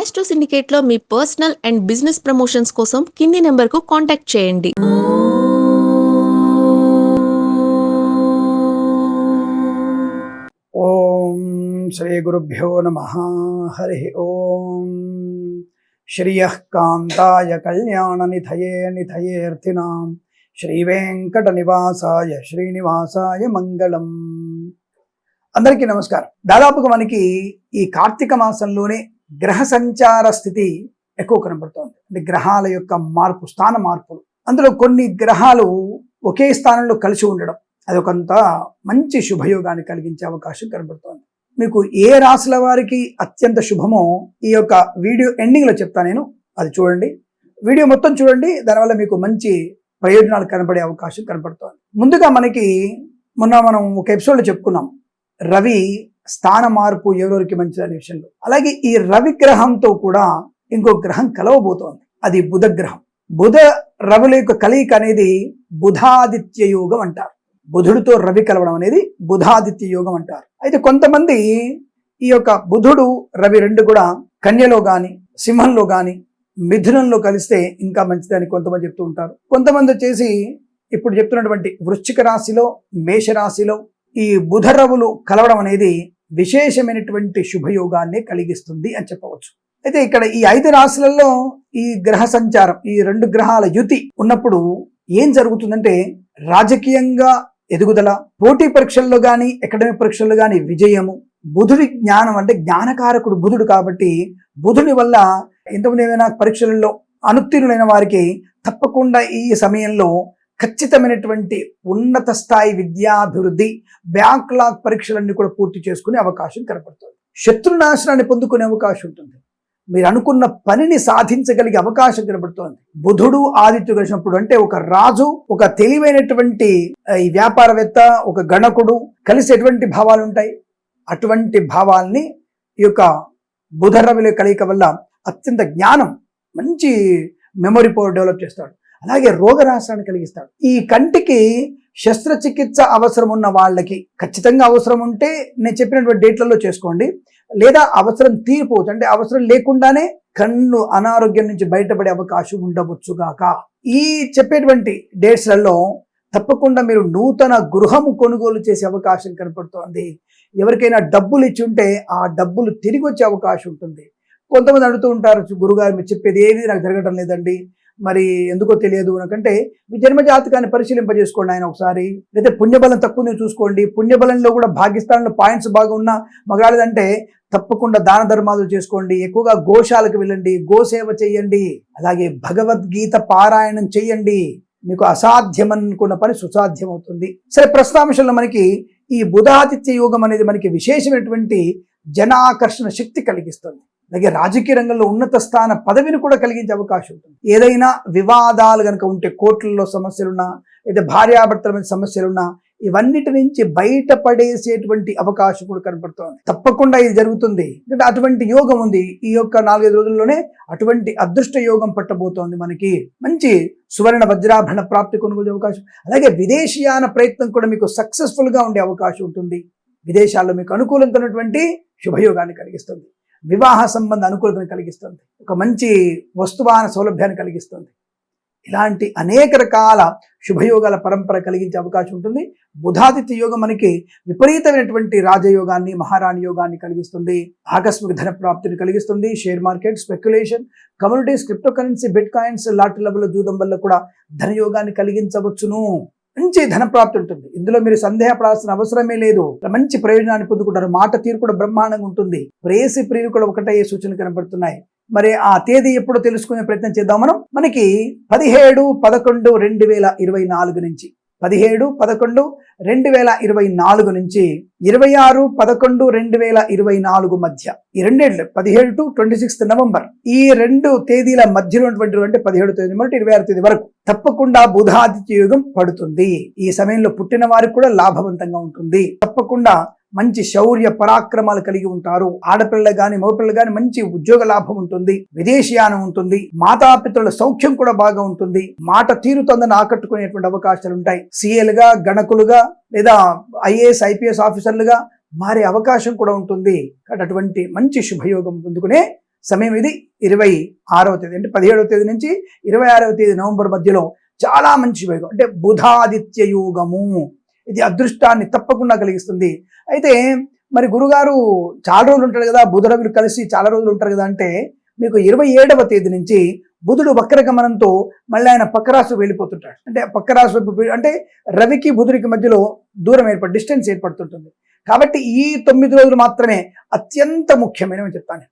Astro సిండికేట్లో మీ personal and business promotions కోసం కింది నెంబర్కు కాంటాక్ట్ చేయండి. ఓం శ్రీ గురుభ్యో నమః. హరి ఓం. శ్రియః కాంతాయ కళ్యాణ నిధయే నిధయేర్థినాం శ్రీ వెంకట నివాసాయ శ్రీనివాసాయ మంగళం. అందరికీ నమస్కారం. దాదాపుగా మనకి ఈ కార్తీక మాసంలోనే గ్రహ సంచార స్థితి ఎక్కువ కనబడుతోంది. అంటే గ్రహాల యొక్క మార్పు, స్థాన మార్పులు. అందులో కొన్ని గ్రహాలు ఒకే స్థానంలో కలిసి ఉండడం అది కొంత మంచి శుభయోగాన్ని కలిగించే అవకాశం కనబడుతోంది. మీకు ఏ రాశుల వారికి అత్యంత శుభమో ఈ యొక్క వీడియో ఎండింగ్లో చెప్తా, నేను అది చూడండి. వీడియో మొత్తం చూడండి, దానివల్ల మీకు మంచి ప్రయోజనాలు కనబడే అవకాశం కనబడుతోంది. ముందుగా మనం ఒక ఎపిసోడ్లో చెప్పుకున్నాం రవి స్థాన మార్పు ఎవరెవరికి మంచిది అనే విషయంలో. అలాగే ఈ రవి గ్రహంతో కూడా ఇంకో గ్రహం కలవబోతోంది, అది బుధ గ్రహం. బుధ రవుల యొక్క కలయిక అనేది బుధాదిత్య యోగం అంటారు. బుధుడితో రవి కలవడం అనేది బుధాదిత్య యోగం అంటారు. అయితే కొంతమంది ఈ యొక్క బుధుడు రవి రెండు కూడా కన్యలో గాని, సింహంలో గాని, మిథునంలో కలిస్తే ఇంకా మంచిదని కొంతమంది చెప్తూ ఉంటారు. కొంతమంది వచ్చేసి ఇప్పుడు చెప్తున్నటువంటి వృశ్చిక రాశిలో, మేషరాశిలో ఈ బుధ రవులు కలవడం అనేది విశేషమైనటువంటి శుభయోగాన్ని కలిగిస్తుంది అని చెప్పవచ్చు. అయితే ఇక్కడ ఈ 5 రాశులలో ఈ గ్రహ సంచారం, ఈ 2 గ్రహాల యుతి ఉన్నప్పుడు ఏం జరుగుతుందంటే రాజకీయంగా ఎదుగుదల, పోటీ పరీక్షల్లో కానీ అకాడమిక్ పరీక్షల్లో కానీ విజయము, బుధుడి జ్ఞానం అంటే జ్ఞానకారకుడు బుధుడు కాబట్టి బుధుడి వల్ల ఇంతకుముందు ఏమైనా పరీక్షలలో అనుత్తీర్ణులైన వారికి తప్పకుండా ఈ సమయంలో ఖచ్చితమైనటువంటి ఉన్నత స్థాయి విద్యాభివృద్ధి, బ్యాక్లాగ్ పరీక్షలన్నీ కూడా పూర్తి చేసుకునే అవకాశం కనపడుతుంది. శత్రునాశనాన్ని పొందుకునే అవకాశం ఉంటుంది. మీరు అనుకున్న పనిని సాధించగలిగే అవకాశం కనబడుతోంది. బుధుడు ఆదిత్యుడు కలిసినప్పుడు అంటే ఒక రాజు, ఒక తెలివైనటువంటి ఈ వ్యాపారవేత్త, ఒక గణకుడు కలిసి ఎటువంటి భావాలు ఉంటాయి, అటువంటి భావాల్ని ఈ యొక్క బుధ రవిల కలయిక వల్ల అత్యంత జ్ఞానం, మంచి మెమొరీ పవర్ డెవలప్ చేస్తాడు. అలాగే రోగనాశాన్ని కలిగిస్తాడు. ఈ కంటికి శస్త్రచికిత్స అవసరం ఉన్న వాళ్ళకి ఖచ్చితంగా అవసరం ఉంటే నేను చెప్పినటువంటి డేట్లలో చేసుకోండి, లేదా అవసరం తీరిపోవచ్చు, అంటే అవసరం లేకుండానే కన్ను అనారోగ్యం నుంచి బయటపడే అవకాశం ఉండవచ్చుగాక. ఈ చెప్పేటువంటి డేట్స్లలో తప్పకుండా మీరు నూతన గృహము కొనుగోలు చేసే అవకాశం కనపడుతోంది. ఎవరికైనా డబ్బులు ఇచ్చి ఉంటే ఆ డబ్బులు తిరిగి వచ్చే అవకాశం ఉంటుంది. కొంతమంది అడుగుతూ ఉంటారు, గురుగారు మీరు చెప్పేది ఏది నాకు జరగడం లేదండి, మరి ఎందుకో తెలియదు నాకంటే మీ జన్మజాతకాన్ని పరిశీలింపజేసుకోండి ఆయన ఒకసారి, లేదా పుణ్యబలం తక్కువ చూసుకోండి. పుణ్యబలంలో కూడా భాగ్యస్థానంలో పాయింట్స్ బాగా ఉన్నా మగాలేదంటే తప్పకుండా దాన ధర్మాలు చేసుకోండి, ఎక్కువగా గోశాలకు వెళ్ళండి, గోసేవ చెయ్యండి, అలాగే భగవద్గీత పారాయణం చెయ్యండి. మీకు అసాధ్యం అనుకున్న పని సుసాధ్యం అవుతుంది. సరే, ప్రస్తుతాంశంలో మనకి ఈ బుధాదిత్య యోగం అనేది మనకి విశేషమైనటువంటి జనాకర్షణ శక్తి కలిగిస్తుంది. అలాగే రాజకీయ రంగంలో ఉన్నత స్థాన పదవిని కూడా కలిగించే అవకాశం ఉంటుంది. ఏదైనా వివాదాలు కనుక ఉంటే, కోర్టుల్లో సమస్యలున్నా, లేదా భార్యాభర్తల మీద సమస్యలున్నా, ఇవన్నిటి నుంచి బయటపడేసేటువంటి అవకాశం కూడా కనపడుతోంది. తప్పకుండా ఇది జరుగుతుంది, అంటే అటువంటి యోగం ఉంది. ఈ యొక్క 4-5 రోజుల్లోనే అటువంటి అదృష్ట యోగం పట్టబోతోంది. మనకి మంచి సువర్ణ వజ్రాభరణ ప్రాప్తి కొనుగోలు అవకాశం, అలాగే విదేశీయాన ప్రయత్నం కూడా మీకు సక్సెస్ఫుల్గా ఉండే అవకాశం ఉంటుంది. విదేశాల్లో మీకు అనుకూలంగా శుభయోగాన్ని కలిగిస్తుంది. వివాహ సంబంధ అనుకూలతను కలిగిస్తుంది. ఒక మంచి వస్తువాహన సౌలభ్యాన్ని కలిగిస్తుంది. ఇలాంటి అనేక రకాల శుభయోగాల పరంపర కలిగించే అవకాశం ఉంటుంది. బుధాదిత్య యోగం మనకి విపరీతమైనటువంటి రాజయోగాన్ని, మహారాణి యోగాన్ని కలిగిస్తుంది. ఆకస్మిక ధన ప్రాప్తిని కలిగిస్తుంది. Share market, speculation, communities, crypto currency, bit coins, lottery లెవెల్లో జూదం వల్ల కూడా ధనయోగాన్ని కలిగించవచ్చును. మంచి ధన ప్రాప్తి ఉంటుంది. ఇందులో మీరు సందేహపడాల్సిన అవసరమే లేదు. మంచి ప్రయోజనాన్ని పొందుకుంటారు. మాట తీరు కూడా బ్రహ్మాండంగా ఉంటుంది. ప్రేయసి ప్రియులు కూడా ఒకటయ్యే సూచనలు కనబడుతున్నాయి. మరి ఆ తేదీ ఎప్పుడో తెలుసుకునే ప్రయత్నం చేద్దాం. మనకి 17-11-2024 నుంచి 17-11-2024 నుంచి 26-11-2024 మధ్య ఈ 2 ఏళ్ళు 17 to 26 నవంబర్ ఈ 2 తేదీల మధ్యలో ఉన్నటువంటి అంటే 17వ తేదీ నుండి 26వ తేదీ వరకు తప్పకుండా బుధాదిత్య యోగం పడుతుంది. ఈ సమయంలో పుట్టిన వారికి కూడా లాభవంతంగా ఉంటుంది. తప్పకుండా మంచి శౌర్య పరాక్రమాలు కలిగి ఉంటారు. ఆడపిల్లలు గాని మగపిల్లలు గాని మంచి ఉద్యోగ లాభం ఉంటుంది. విదేశీయానం ఉంటుంది. మాతాపితృల సౌఖ్యం కూడా బాగా ఉంటుంది. మాట తీరుతోందని ఆకట్టుకునేటువంటి అవకాశాలు ఉంటాయి. సీఏలుగా, గణకులుగా లేదా ఐఏఎస్ ఐపీఎస్ ఆఫీసర్లుగా మారే అవకాశం కూడా ఉంటుంది. కాబట్టి అటువంటి మంచి శుభయోగం పొందుకునే సమయం ఇది 26వ తేదీ అంటే 17వ తేదీ నుంచి 26వ తేదీ నవంబర్ మధ్యలో చాలా మంచి యోగం అంటే బుధాదిత్య యోగము. ఇది అదృష్టాన్ని తప్పకుండా కలిగిస్తుంది. అయితే మరి గురుగారు చాలా రోజులు ఉంటారు కదా, బుధ రవిలు కలిసి చాలా రోజులు ఉంటారు కదా అంటే మీకు 27వ తేదీ నుంచి బుధుడు వక్రగమనంతో మళ్ళీ ఆయన పక్క రాశి వెళ్ళిపోతుంటాడు. అంటే పక్క రాశి అంటే రవికి బుధుడికి మధ్యలో దూరం డిస్టెన్స్ ఏర్పడుతుంటుంది. కాబట్టి ఈ 9 రోజులు మాత్రమే అత్యంత ముఖ్యమైనవి చెప్తాను.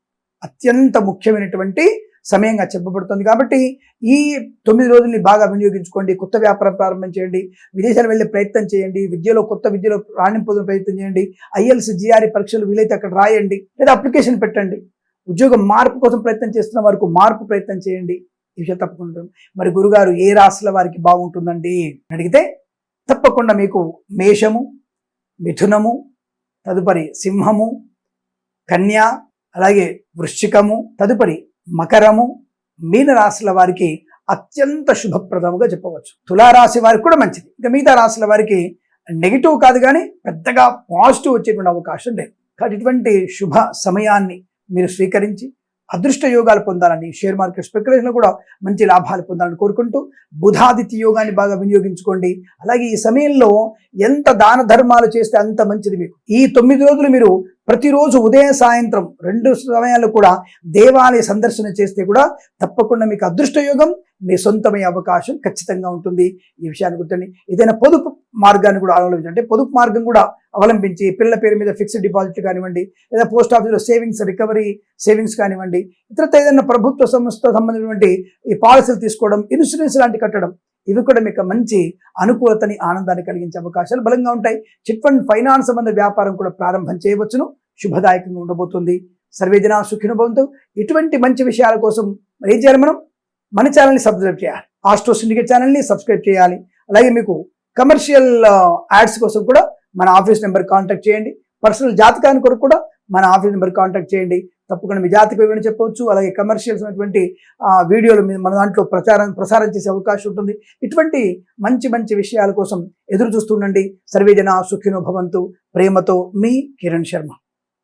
అత్యంత ముఖ్యమైనటువంటి సమయంగా చెప్పబడుతుంది. కాబట్టి ఈ 9 రోజుల్ని బాగా వినియోగించుకోండి. కొత్త వ్యాపారం ప్రారంభం చేయండి, విదేశాలు వెళ్ళే ప్రయత్నం చేయండి, కొత్త విద్యలో రాణింపుల ప్రయత్నం చేయండి, IELTS GRE పరీక్షలు వీలైతే అక్కడ రాయండి, లేదా అప్లికేషన్ పెట్టండి. ఉద్యోగం మార్పు కోసం ప్రయత్నం చేస్తున్న వారికి మార్పు ప్రయత్నం చేయండి. ఈ విషయం తప్పకుండా. మరి గురుగారు ఏ రాశుల వారికి బాగుంటుందండి అడిగితే తప్పకుండా మీకు మేషము, మిథునము, తదుపరి సింహము, కన్య, అలాగే వృశ్చికము, తదుపరి మకరము, మీన రాశుల వారికి అత్యంత శుభప్రదముగా చెప్పవచ్చు. తులారాశి వారికి కూడా మంచిది. ఇంకా మిగతా రాశుల వారికి నెగిటివ్ కాదు, కానీ పెద్దగా పాజిటివ్ వచ్చేటువంటి అవకాశం లేదు. కాబట్టి ఇటువంటి శుభ సమయాన్ని మీరు స్వీకరించి అదృష్ట యోగాలు పొందాలని, షేర్ మార్కెట్ స్పెక్యులేషన్లో కూడా మంచి లాభాలు పొందాలని కోరుకుంటూ బుధాదిత్య యోగాన్ని బాగా వినియోగించుకోండి. అలాగే ఈ సమయంలో ఎంత దాన ధర్మాలు చేస్తే అంత మంచిది మీకు. ఈ 9 రోజులు మీరు ప్రతిరోజు ఉదయం సాయంత్రం 2 సమయాల్లో కూడా దేవాలయ సందర్శన చేస్తే కూడా తప్పకుండా మీకు అదృష్ట యోగం మీ సొంతమయ్యే అవకాశం ఖచ్చితంగా ఉంటుంది. ఈ విషయాన్ని గుర్తండి. ఏదైనా పొదుపు మార్గాన్ని కూడా అవలంబించండి. పొదుపు మార్గం కూడా అవలంబించి పిల్లల పేరు మీద ఫిక్స్డ్ డిపాజిట్ కానివ్వండి, లేదా పోస్ట్ ఆఫీస్లో సేవింగ్స్, రికవరీ సేవింగ్స్ కానివ్వండి, ఇతరత్ర ఏదైనా ప్రభుత్వ సంస్థ సంబంధించినటువంటి ఈ పాలసీలు తీసుకోవడం, ఇన్సూరెన్స్ లాంటి కట్టడం, ఇవి కూడా మీకు మంచి అనుకూలతని, ఆనందాన్ని కలిగించే అవకాశాలు బలంగా ఉంటాయి. చిట్ ఫండ్ ఫైనాన్స్ సంబంధ వ్యాపారం కూడా ప్రారంభం చేయవచ్చును. శుభదాయకంగా ఉండబోతుంది. సర్వేజన సుఖినో భవంతు. ఇటువంటి మంచి విషయాల కోసం మరి ఏం చేయాలి, మనం మన ఛానల్ని సబ్స్క్రైబ్ చేయాలి. ఆస్ట్రో సిండికేట్ ఛానల్ని సబ్స్క్రైబ్ చేయాలి. అలాగే మీకు కమర్షియల్ యాడ్స్ కోసం కూడా మన ఆఫీస్ నెంబర్ కాంటాక్ట్ చేయండి. పర్సనల్ జాతకాన్ని కొరకు కూడా మన ఆఫీస్ నెంబర్ కాంటాక్ట్ చేయండి. తప్పకుండా మీ జాతక వివరణ చెప్పవచ్చు. అలాగే కమర్షియల్స్ అయినటువంటి వీడియోలు మన దాంట్లో ప్రసారం చేసే అవకాశం ఉంటుంది. ఇటువంటి మంచి మంచి విషయాల కోసం ఎదురు చూస్తుండండి. సర్వేజన సుఖినో భవంతు. ప్రేమతో మీ కిరణ్ శర్మ.